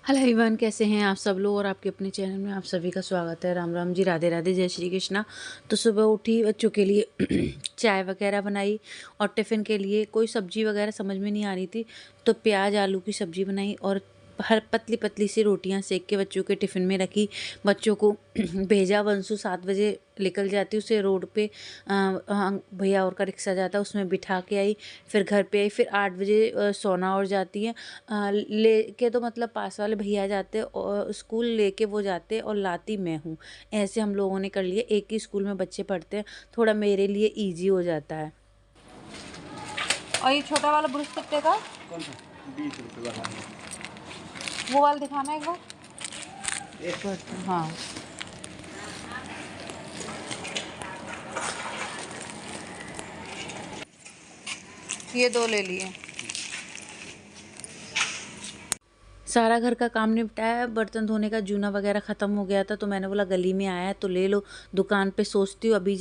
Hello everyone, कैसे हैं आप सब लोग। और आपके अपने चैनल में आप सभी का स्वागत है। राम राम जी, राधे राधे, जय श्री कृष्णा। तो सुबह उठी, बच्चों के लिए चाय वगैरह बनाई और टिफ़िन के लिए कोई सब्जी वगैरह समझ में नहीं आ रही थी, तो प्याज आलू की सब्जी बनाई और हर पतली पतली सी रोटियां सेक के बच्चों के टिफ़िन में रखी। बच्चों को भेजा। वंशु 7 बजे निकल जाती, उसे रोड पे भैया और का रिक्शा जाता है, उसमें बिठा के आई। फिर घर पे आई, फिर 8 बजे सोना और जाती है। लेके तो मतलब पास वाले भैया जाते और स्कूल लेके वो जाते और लाती मैं हूँ। ऐसे हम लोगों ने कर लिया, एक ही स्कूल में बच्चे पढ़ते हैं, थोड़ा मेरे लिए ईजी हो जाता है। और ये छोटा वाला ब्रश कितने का? कौन सा? 20 रुपये वाला। वो वाला दिखाना एक बार। हाँ, ये 2 ले लिए। सारा घर का काम निपटाया, बर्तन धोने का जूना वगैरह ख़त्म हो गया था, तो मैंने बोला गली में आया है तो ले लो। दुकान पे सोचती हूँ अभी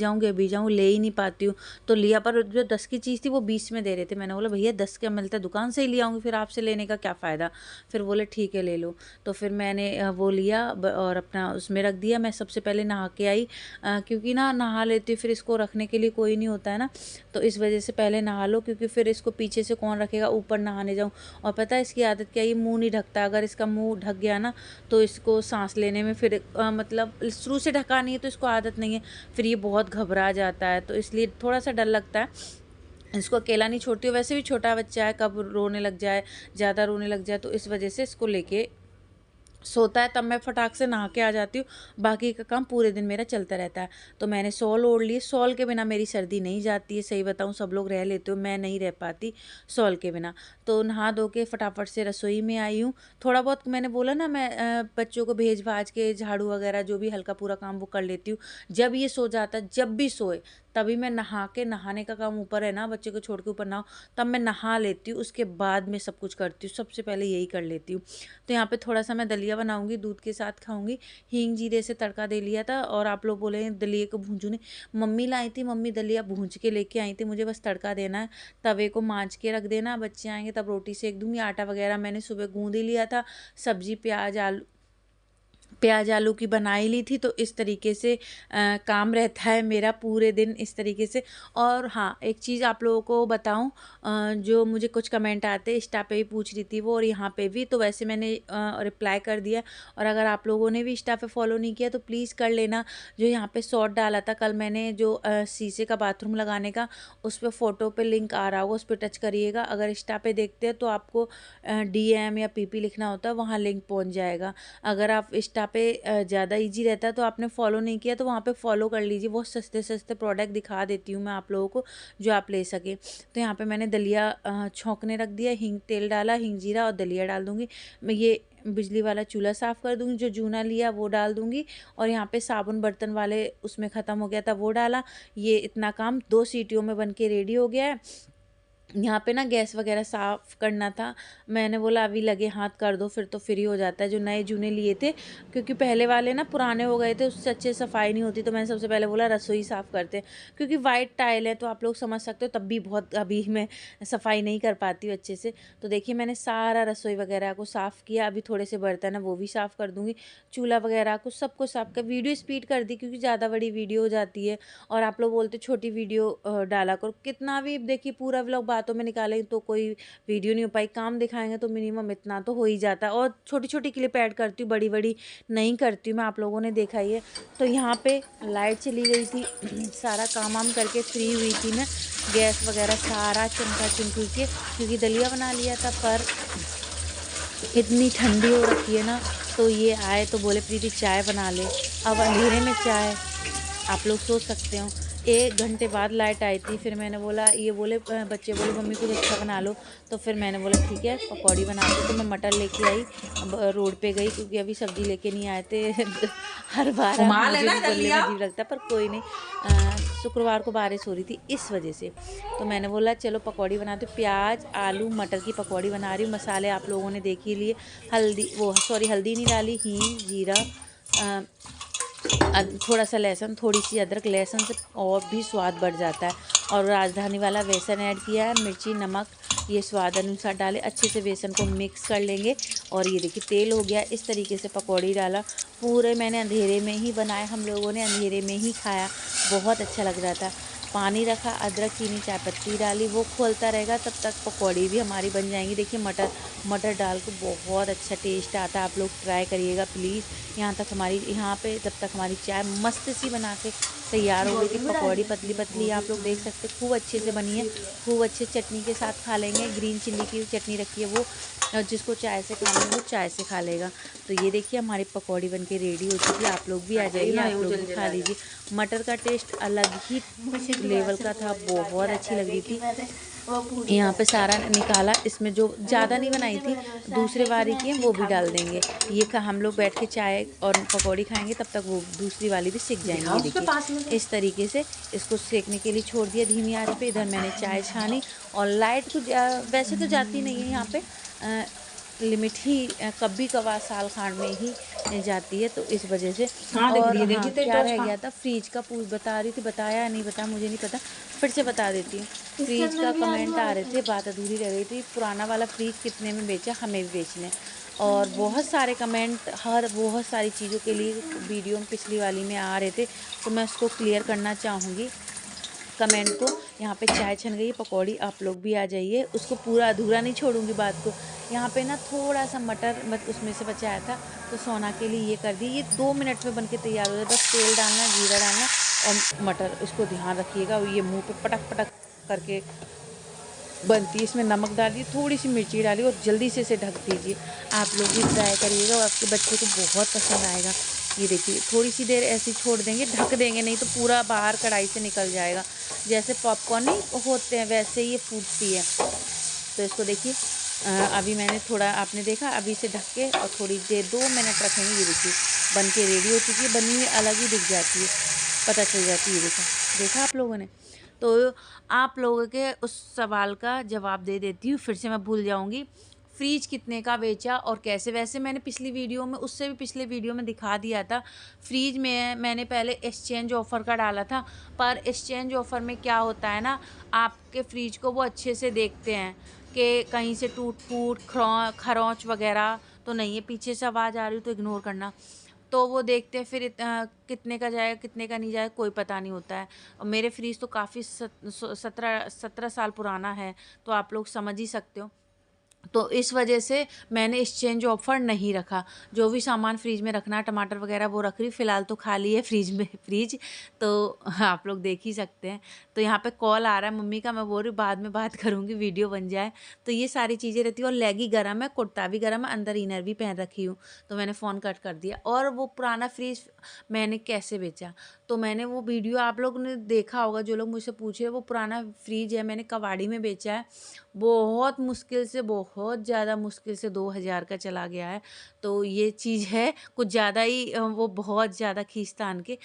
जाऊँ, ले ही नहीं पाती हूँ, तो लिया। पर जो 10 की चीज़ थी वो 20 में दे रहे थे। मैंने बोला भैया 10 का मिलता है, दुकान से ही ले आऊँगी, फिर आपसे लेने का क्या फ़ायदा। फिर बोले ठीक है ले लो। तो फिर मैंने वो लिया और अपना उसमें रख दिया। मैं सबसे पहले नहा के आई, क्योंकि ना नहा लेती फिर इसको रखने के लिए कोई नहीं होता है ना, तो इस वजह से पहले नहा लो, क्योंकि फिर इसको पीछे से कौन रखेगा, ऊपर नहाने जाऊँ। और पता है इसकी आदत क्या है, ये मुँह नहीं ढकता। अगर इसका मुँह ढक गया ना तो इसको सांस लेने में फिर मतलब शुरू से ढका नहीं है तो इसको आदत नहीं है, फिर ये बहुत घबरा जाता है, तो इसलिए थोड़ा सा डर लगता है। इसको अकेला नहीं छोड़ती हूँ, वैसे भी छोटा बच्चा है, कब रोने लग जाए, ज़्यादा रोने लग जाए, तो इस वजह से इसको लेके सोता है, तब मैं फटाक से नहा के आ जाती हूँ। बाकी का काम पूरे दिन मेरा चलता रहता है। तो मैंने शॉल ओढ़ ली। शॉल के बिना मेरी सर्दी नहीं जाती है, सही बताऊँ, सब लोग रह लेते हो, मैं नहीं रह पाती शॉल के बिना। तो नहा धो के फटाफट से रसोई में आई हूँ। थोड़ा बहुत मैंने बोला ना, मैं बच्चों को भेज भाज के झाड़ू वगैरह जो भी हल्का पूरा काम वो कर लेती हूँ। जब ये सो जाता है, जब भी सोए तभी मैं नहा के, नहाने का काम ऊपर है ना, बच्चे को छोड़ के ऊपर नहाओ, तब मैं नहा लेती हूँ, उसके बाद मैं सब कुछ करती हूँ, सबसे पहले यही कर लेती हूँ। तो यहाँ पे थोड़ा सा मैं दलिया बनाऊंगी, दूध के साथ खाऊंगी। हींग जीरे से तड़का दे लिया था। और आप लोग बोले दलिए को भूंजू नहीं, मम्मी लाई थी, मम्मी दलिया भूंज के लेके आई थी, मुझे बस तड़का देना है। तवे को मांज के रख देना, बच्चे आएंगे तब रोटी सेक दूंगी। आटा वगैरह मैंने सुबह गूंद ही लिया था। सब्जी प्याज आलू की बनाई ली थी। तो इस तरीके से काम रहता है मेरा पूरे दिन इस तरीके से। और हाँ, एक चीज़ आप लोगों को बताऊं, जो मुझे कुछ कमेंट आते, इंस्टा पे भी पूछ रही थी वो और यहाँ पे भी, तो वैसे मैंने रिप्लाई कर दिया। और अगर आप लोगों ने भी इंस्टा पे फॉलो नहीं किया तो प्लीज़ कर लेना। जो यहाँ पे शॉर्ट डाला था कल मैंने, जो शीशे का बाथरूम लगाने का, उस पर फ़ोटो पे लिंक आ रहा होगा, उस पर टच करिएगा। अगर इंस्टा पे देखते हैं तो आपको DM या PP लिखना होता है, वहाँ लिंक पहुँच जाएगा। अगर आप इंस्टा पे ज़्यादा इजी रहता है तो आपने फॉलो नहीं किया तो वहाँ पे फॉलो कर लीजिए। बहुत सस्ते सस्ते प्रोडक्ट दिखा देती हूँ मैं आप लोगों को, जो आप ले सके। तो यहाँ पे मैंने दलिया छौंकने रख दिया, हींग तेल डाला, हींग जीरा और दलिया डाल दूँगी। मैं ये बिजली वाला चूल्हा साफ़ कर दूँगी, जो जूना लिया वो डाल दूँगी। और यहाँ पे साबुन बर्तन वाले उसमें ख़त्म हो गया था, वो डाला। ये इतना काम 2 सीटियों में बन के रेडी हो गया है। यहाँ पे ना गैस वगैरह साफ़ करना था, मैंने बोला अभी लगे हाथ कर दो, फिर तो फ्री हो जाता है। जो नए जूने लिए थे, क्योंकि पहले वाले ना पुराने हो गए थे, उससे अच्छे सफाई नहीं होती, तो मैंने सबसे पहले बोला रसोई साफ़ करते हैं। क्योंकि वाइट टाइल है तो आप लोग समझ सकते हो, तब भी बहुत अभी मैं सफाई नहीं कर पाती हूँ अच्छे से। तो देखिए मैंने सारा रसोई वगैरह को साफ़ किया। अभी थोड़े से बर्तन है वो भी साफ़ कर दूँगी, चूल्हा वगैरह को सबको साफ़ कर। वीडियो स्पीड कर दी क्योंकि ज़्यादा बड़ी वीडियो हो जाती है। और आप लोग बोलते छोटी वीडियो डाला करो, कितना भी देखिए पूरा व्लॉग बातों में निकालें तो कोई वीडियो नहीं हो पाई। काम दिखाएंगे तो मिनिमम इतना तो हो ही जाता है। और छोटी छोटी क्लिप ऐड करती हूँ, बड़ी बड़ी नहीं करती हूँ मैं, आप लोगों ने देखा ही है। तो यहाँ पे लाइट चली गई थी सारा काम वाम करके फ्री हुई थी मैं, गैस वगैरह सारा चमका चमकी के, क्योंकि दलिया बना लिया था। पर इतनी ठंडी हो रखी है ना, तो ये आए तो बोले प्रीति चाय बना ले। अब अंधेरे में चाय, आप लोग सोच सकते हो। 1 घंटे बाद लाइट आई थी, फिर मैंने बोला, ये बोले बच्चे बोले मम्मी कुछ अच्छा बना लो, तो फिर मैंने बोला ठीक है पकौड़ी बना दो। तो मैं मटर लेके आई, अब रोड पे गई क्योंकि अभी सब्जी लेके नहीं आए थे हर बार मुझे भी बोलने में अजीब लगता है, पर कोई नहीं। शुक्रवार को बारिश हो रही थी इस वजह से, तो मैंने बोला चलो पकौड़ी बनाते। प्याज आलू मटर की पकौड़ी बना रही हूँ। मसाले आप लोगों ने देख ही लिए, हल्दी नहीं डाली, हींग जीरा, थोड़ा सा लहसुन, थोड़ी सी अदरक। लहसुन से और भी स्वाद बढ़ जाता है। और राजधानी वाला बेसन ऐड किया है, मिर्ची नमक ये स्वाद अनुसार डालें। अच्छे से बेसन को मिक्स कर लेंगे और ये देखिए तेल हो गया, इस तरीके से पकौड़ी डाला। पूरे मैंने अंधेरे में ही बनाए, हम लोगों ने अंधेरे में ही खाया, बहुत अच्छा लग रहा था। पानी रखा, अदरक चीनी चाय पत्ती डाली, वो खोलता रहेगा तब तक पकौड़ी भी हमारी बन जाएंगी। देखिए मटर डाल के बहुत अच्छा टेस्ट आता है, आप लोग ट्राई करिएगा प्लीज़। यहाँ पे जब तक हमारी चाय मस्त सी बना के तैयार हो गई थी। पकौड़ी पतली पतली आप लोग देख सकते, खूब अच्छे से बनी है, खूब अच्छे चटनी के साथ खा लेंगे। ग्रीन चिल्ली की चटनी रखी है वो, और जिसको चाय से खाना है वो चाय से खा लेगा। तो ये देखिए हमारी पकौड़ी बन के रेडी हो चुकी है, आप लोग भी आ जाइए, आप लोग भी खा लीजिए। मटर का टेस्ट अलग ही लेवल का था, बहुत अच्छी लग रही थी। यहाँ पे सारा निकाला, इसमें जो ज़्यादा नहीं बनाई थी दूसरे वाली की है वो भी डाल देंगे। ये हम लोग बैठ के चाय और पकौड़ी खाएंगे, तब तक वो दूसरी वाली भी सीख जाएंगे। ये देखिए इस तरीके से इसको सेकने के लिए छोड़ दिया धीमी आंच पे। इधर मैंने चाय छानी, और लाइट तो वैसे तो जाती नहीं है यहाँ पे, लिमिट ही कभी कभार साल खांड में ही जाती है, तो इस वजह से। और हाँ, क्या रह गया था, फ्रिज का बता रही थी, बताया नहीं बताया मुझे नहीं पता, फिर से बता देती हूँ। फ्रिज का कमेंट आ रहे थे, बात अधूरी रह गई थी, पुराना वाला फ्रिज कितने में बेचा, हमें भी बेचना है। और बहुत सारे कमेंट बहुत सारी चीज़ों के लिए वीडियो में पिछली वाली में आ रहे थे, तो मैं उसको क्लियर करना चाहूँगी कमेंट को। यहाँ पे चाय छन गई, पकौड़ी आप लोग भी आ जाइए, उसको पूरा अधूरा नहीं छोड़ूंगी बात को। यहाँ पे ना थोड़ा सा मटर उसमें से बचाया था, तो सोना के लिए ये कर दी। ये 2 मिनट में बन के तैयार हो जाए, बस तेल डालना, जीरा डालना और मटर, इसको ध्यान रखिएगा। ये मुँह पे पटक पटक करके बनती है। इसमें नमक डालिए, थोड़ी सी मिर्ची डालिए और जल्दी से इसे ढक दीजिए। आप लोग भी ट्राई करिएगा और आपके बच्चे को बहुत पसंद आएगा। ये देखिए थोड़ी सी देर ऐसे छोड़ देंगे, ढक देंगे, नहीं तो पूरा बाहर कढ़ाई से निकल जाएगा। जैसे पॉपकॉर्न नहीं होते हैं वैसे ये फूटती है। तो इसको देखिए अभी मैंने थोड़ा, आपने देखा, अभी इसे ढक के और थोड़ी देर 2 मिनट रखेंगे। ये देखिए बन के रेडी हो चुकी है, बनी हुई अलग ही दिख जाती है, पता चल जाती है। देखा आप लोगों ने। तो आप लोगों के उस सवाल का जवाब दे देती हूँ, फिर से मैं भूल जाऊँगी। फ्रिज कितने का बेचा और कैसे, वैसे मैंने पिछली वीडियो में, उससे भी पिछले वीडियो में दिखा दिया था। फ्रिज में मैंने पहले एक्सचेंज ऑफ़र का डाला था, पर एक्सचेंज ऑफ़र में क्या होता है ना, आपके फ्रिज को वो अच्छे से देखते हैं कि कहीं से टूट फूट खरोंच वगैरह तो नहीं है, पीछे से आवाज़ आ रही हो तो इग्नोर करना। तो वो देखते हैं फिर कितने का जाएगा कितने का नहीं जाएगा कोई पता नहीं होता है। और मेरे फ्रिज तो काफ़ी 17 साल पुराना है, तो आप लोग समझ ही सकते हो। तो इस वजह से मैंने एक्सचेंज ऑफ़र नहीं रखा। जो भी सामान फ्रिज में रखना है, टमाटर वगैरह वो रख रही, फ़िलहाल तो खाली है फ्रिज। तो आप लोग देख ही सकते हैं। तो यहाँ पे कॉल आ रहा है मम्मी का, मैं बोल रही हूँ बाद में बात करूँगी, वीडियो बन जाए। तो ये सारी चीज़ें रहती हैं। और लेगी गर्म है, कुर्ता भी गर्म है, अंदर इनर भी पहन रखी हूँ, तो मैंने फ़ोन कट कर दिया। और वो पुराना फ्रिज मैंने कैसे बेचा, तो मैंने वो वीडियो आप लोग ने देखा होगा, जो लोग मुझसे पूछ रहे हैं, वो पुराना फ्रिज है, मैंने कबाड़ी में बेचा है। बहुत मुश्किल से, बहुत ज़्यादा मुश्किल से 2000 का चला गया है। तो ये चीज़ है, कुछ ज़्यादा ही वो बहुत ज़्यादा खींचतान के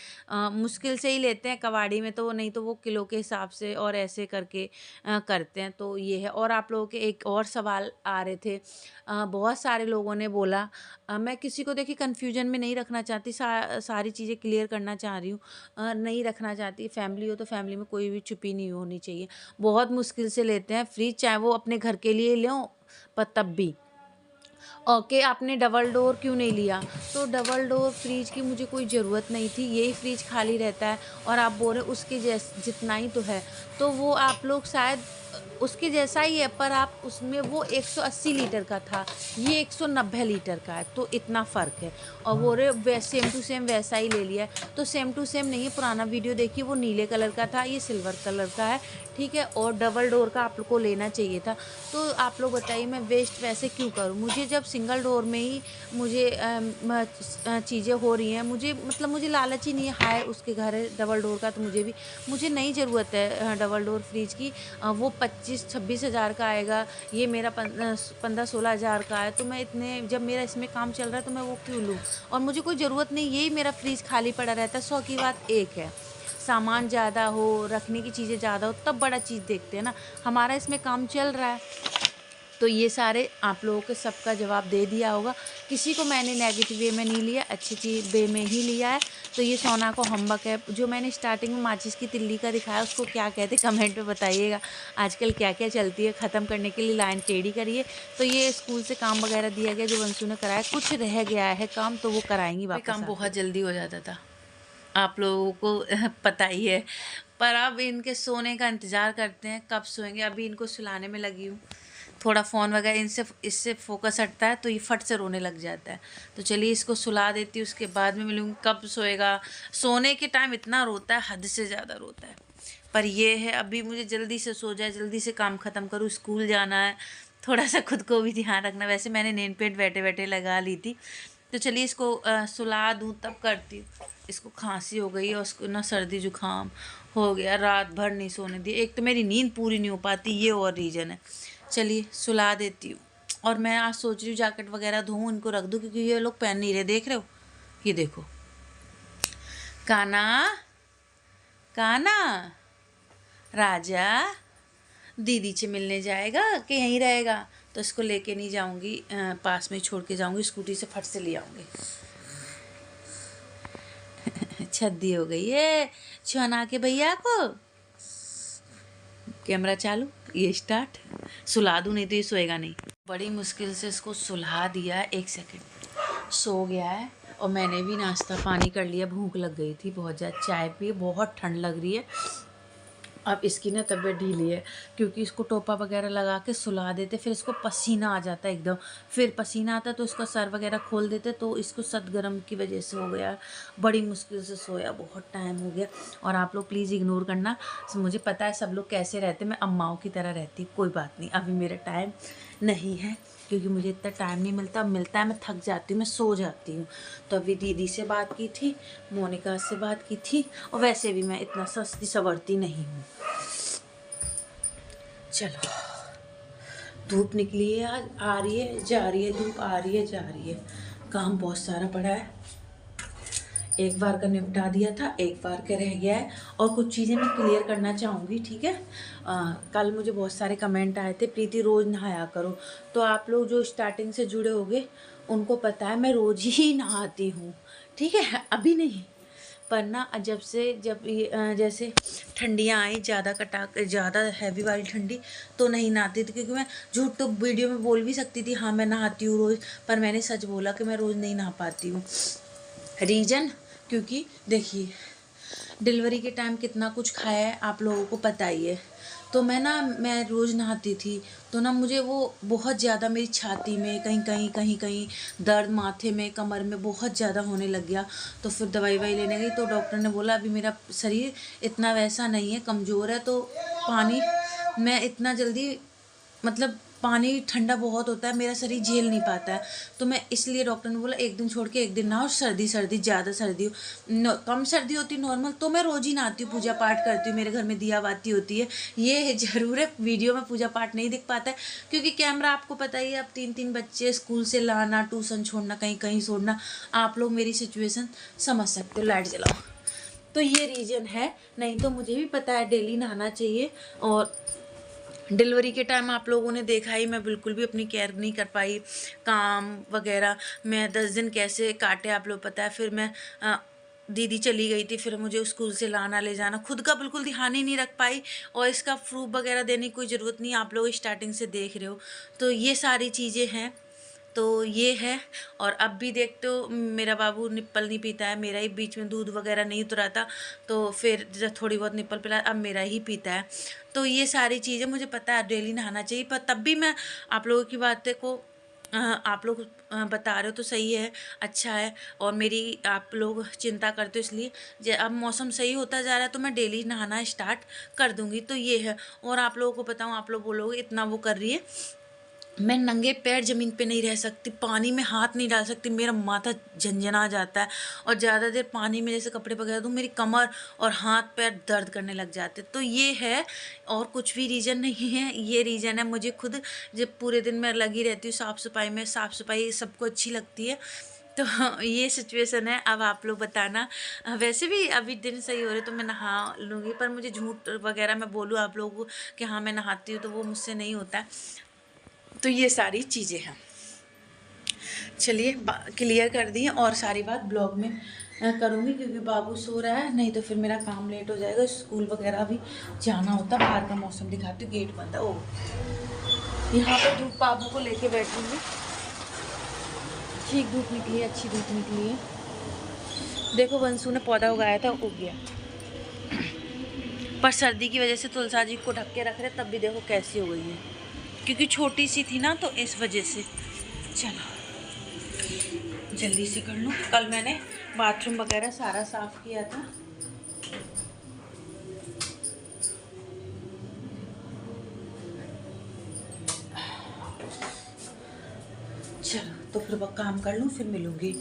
मुश्किल से ही लेते हैं कबाड़ी में, तो नहीं तो वो किलो के हिसाब से और ऐसे करके करते हैं। तो ये है। और आप लोगों के एक और सवाल आ रहे थे, बहुत सारे लोगों ने बोला, मैं किसी को देखिए कन्फ्यूजन में नहीं रखना चाहती, सारी चीज़ें क्लियर करना चाह रही हूँ, नहीं रखना चाहती। फैमिली हो तो फैमिली में कोई भी छुपी नहीं होनी चाहिए। बहुत मुश्किल से लेते हैं फ्रिज, चाहे वो अपने घर के लिए लें, पर तब भी ओके आपने डबल डोर क्यों नहीं लिया। तो डबल डोर फ्रिज की मुझे कोई ज़रूरत नहीं थी, यही फ्रिज खाली रहता है। और आप बोल रहे उसके जितना ही तो है, तो वो आप लोग शायद उसके जैसा ही है, पर आप उसमें वो 180 लीटर का था, ये 190 लीटर का है, तो इतना फ़र्क है। और बोल रहे सेम टू सेम वैसा ही ले लिया है, तो सेम टू सेम नहीं है। पुराना वीडियो देखिए, वो नीले कलर का था, ये सिल्वर कलर का है, ठीक है। और डबल डोर का आप लोग को लेना चाहिए था। तो आप लोग बताइए मैं वेस्ट वैसे क्यों करूँ, मुझे जब सिंगल डोर में ही मुझे चीज़ें हो रही हैं, मुझे मतलब मुझे लालच ही नहीं है। हाय उसके घर है डबल डोर का, तो मुझे नहीं ज़रूरत है डबल डोर फ्रिज की। वो 25-26 हज़ार का आएगा, ये मेरा 15-16 हज़ार का है। तो मैं इतने, जब मेरा इसमें काम चल रहा है तो मैं वो क्यों लूँ। और मुझे कोई ज़रूरत नहीं, यही मेरा फ्रिज खाली पड़ा रहता है। 100 की बात एक है, सामान ज़्यादा हो, रखने की चीज़ें ज़्यादा हो, तब बड़ा चीज़ देखते हैं ना। हमारा इसमें काम चल रहा है, तो ये सारे आप लोगों के सबका जवाब दे दिया होगा। किसी को मैंने नेगेटिव वे में नहीं लिया, अच्छी चीज़ वे में ही लिया है। तो ये सोना को हम्बक है। जो मैंने स्टार्टिंग में माचिस की तिल्ली का दिखाया, उसको क्या कहते कमेंट में बताइएगा। आजकल क्या क्या चलती है, ख़त्म करने के लिए लाइन टेढ़ी करिए। तो ये स्कूल से काम वगैरह दिया गया जो वंशु ने कराया, कुछ रह गया है काम तो वो कराएंगी वापस। काम बहुत जल्दी हो जाता था, आप लोगों को पता ही है। पर अब इनके सोने का इंतज़ार करते हैं कब सोएंगे। अभी इनको सुलाने में लगी हूँ। थोड़ा फ़ोन वगैरह इससे फोकस हटता है तो ये फट से रोने लग जाता है। तो चलिए इसको सुला देती हूँ, उसके बाद में मिलूँगी। कब सोएगा, सोने के टाइम इतना रोता है, हद से ज़्यादा रोता है। पर ये है अभी मुझे जल्दी से सो जाए, जल्दी से काम ख़त्म करूँ, स्कूल जाना है। थोड़ा सा खुद को भी ध्यान रखना। वैसे मैंने नेल पेंट बैठे बैठे लगा ली थी। तो चलिए इसको सुला दूँ तब करती हूँ। इसको खांसी हो गई है, उसको ना सर्दी जुकाम हो गया, रात भर नहीं सोने दी। एक तो मेरी नींद पूरी नहीं हो पाती, ये और रीज़न है। चलिए सुला देती हूँ। और मैं आज सोच रही हूँ जैकेट वगैरह धोऊँ, इनको रख दूँ, क्योंकि ये लोग पहन नहीं रहे। देख रहे हो, ये देखो। काना काना राजा दीदी से मिलने जाएगा कि यहीं रहेगा? तो इसको लेके नहीं जाऊंगी, पास में छोड़ के जाऊंगी, स्कूटी से फट से ले आऊंगी। छद्दी हो गई है छना के भैया को। कैमरा चालू, ये स्टार्ट। सुला दूँ, नहीं तो ये सोएगा नहीं। बड़ी मुश्किल से इसको सुला दिया। 1 सेकंड, सो गया है। और मैंने भी नाश्ता पानी कर लिया, भूख लग गई थी बहुत ज़्यादा। चाय पी, बहुत ठंड लग रही है। अब इसकी ना तबीयत ढीली है, क्योंकि इसको टोपा वगैरह लगा के सुला देते, फिर इसको पसीना आ जाता है एकदम। फिर पसीना आता तो इसका सर वगैरह खोल देते, तो इसको सदगर्म की वजह से हो गया। बड़ी मुश्किल से सोया, बहुत टाइम हो गया। और आप लोग प्लीज़ इग्नोर करना, मुझे पता है सब लोग कैसे रहते, मैं अम्माओं की तरह रहती। कोई बात नहीं, अभी मेरा टाइम नहीं है, क्योंकि मुझे इतना टाइम नहीं मिलता। मिलता है मैं थक जाती हूँ, मैं सो जाती हूँ। तो अभी दीदी से बात की थी, मोनिका से बात की थी, और वैसे भी मैं इतना सस्ती सवरती नहीं हूँ। चलो, धूप निकली है आज, आ रही है जा रही है, धूप आ रही है जा रही है। काम बहुत सारा पड़ा है, एक बार का निपटा दिया था, एक बार का रह गया है। और कुछ चीज़ें मैं क्लियर करना चाहूँगी, ठीक है। कल मुझे बहुत सारे कमेंट आए थे, प्रीति रोज़ नहाया करो। तो आप लोग जो स्टार्टिंग से जुड़े होंगे उनको पता है मैं रोज़ ही नहाती हूँ, ठीक है। अभी नहीं, पर ना जब ये जैसे ठंडियाँ आई, ज़्यादा हैवी वाली ठंडी, तो नहीं नहाती थी। क्योंकि मैं झूठ तो वीडियो में बोल भी सकती थी, हाँ मैं नहाती हूँ रोज़, पर मैंने सच बोला कि मैं रोज़ नहीं नहा पाती हूँ। रीज़न, क्योंकि देखिए डिलीवरी के टाइम कितना कुछ खाया है आप लोगों को पता ही है। तो मैं रोज़ नहाती थी, तो ना मुझे वो बहुत ज़्यादा मेरी छाती में कहीं दर्द, माथे में, कमर में बहुत ज़्यादा होने लग गया। तो फिर दवाई लेने गई, तो डॉक्टर ने बोला अभी मेरा शरीर इतना वैसा नहीं है, कमज़ोर है। तो पानी मैं इतना जल्दी, मतलब पानी ठंडा बहुत होता है, मेरा शरीर झेल नहीं पाता है। तो मैं इसलिए डॉक्टर ने बोला एक दिन छोड़ के एक दिन नहाओ। सर्दी ज़्यादा सर्दी हो, कम सर्दी होती नॉर्मल, तो मैं रोज़ ही नहाती हूँ, पूजा पाठ करती हूँ, मेरे घर में दिया बाती होती है। ये ज़रूर है वीडियो में पूजा पाठ नहीं दिख पाता है, क्योंकि कैमरा आपको पता ही है। अब 3 बच्चे स्कूल से लाना, ट्यूशन छोड़ना, कहीं छोड़ना, आप लोग मेरी सिचुएशन समझ सकते हो। लाइट जलाओ। तो ये रीज़न है, नहीं तो मुझे भी पता है डेली नहाना चाहिए। और डिलीवरी के टाइम आप लोगों ने देखा ही, मैं बिल्कुल भी अपनी केयर नहीं कर पाई, काम वगैरह। मैं 10 दिन कैसे काटे आप लोग पता है। फिर मैं दीदी चली गई थी, फिर मुझे स्कूल से लाना ले जाना, खुद का बिल्कुल ध्यान ही नहीं रख पाई। और इसका प्रूफ वगैरह देने की कोई ज़रूरत नहीं, आप लोग स्टार्टिंग से देख रहे हो। तो ये सारी चीज़ें हैं, तो ये है। और अब भी देखते हो मेरा बाबू निप्पल नहीं पीता है, मेरा ही बीच में दूध वगैरह नहीं उतरा था, तो फिर जब थोड़ी बहुत निप्पल पिला, अब मेरा ही पीता है। तो ये सारी चीज़ें मुझे पता है डेली नहाना चाहिए, पर तब भी मैं आप लोगों की बातें को आप लोग बता रहे हो तो सही है, अच्छा है। और मेरी आप लोग चिंता करते हो, इसलिए अब मौसम सही होता जा रहा है तो मैं डेली नहाना स्टार्ट कर दूँगी। तो ये है। और आप लोगों को बताऊँ, आप लोग बोलोगे इतना वो कर रही है, मैं नंगे पैर ज़मीन पे नहीं रह सकती, पानी में हाथ नहीं डाल सकती, मेरा माथा झंझना जाता है। और ज़्यादा देर पानी में जैसे कपड़े वगैरह दूँ, मेरी कमर और हाथ पैर दर्द करने लग जाते। तो ये है, और कुछ भी रीज़न नहीं है। ये रीज़न है मुझे खुद, जब पूरे दिन मैं लगी रहती हूँ साफ़ सफाई में, साफ़ सफाई सबको अच्छी लगती है। तो ये सिचुएशन है। अब आप लोग बताना। वैसे भी अभी दिन सही हो रहे तो मैं नहा लूँगी, पर मुझे झूठ वगैरह मैं बोलूँ आप लोगों को कि हाँ मैं नहाती हूँ, तो वो मुझसे नहीं होता है। तो ये सारी चीज़ें हैं। चलिए क्लियर कर दिए, और सारी बात ब्लॉग में करूँगी क्योंकि बाबू सो रहा है, नहीं तो फिर मेरा काम लेट हो जाएगा, स्कूल वगैरह भी जाना होता। बाहर का मौसम दिखाती हूँ, गेट बंद है। ओ यहाँ पर धूप बाबू को लेके बैठूँगी, ठीक धूप निकली है, अच्छी धूप निकली है। देखो वंशु ने पौधा उगाया था, उग गया, पर सर्दी की वजह से तुलसा जी को ढक के रख रहे, तब भी देखो कैसी हो गई है, क्योंकि छोटी सी थी ना, तो इस वजह से। चलो जल्दी से कर लूँ। कल मैंने बाथरूम वगैरह सारा साफ़ किया था। चलो तो फिर वह काम कर लूँ, फिर मिलूँगी।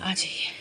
आ जाइए।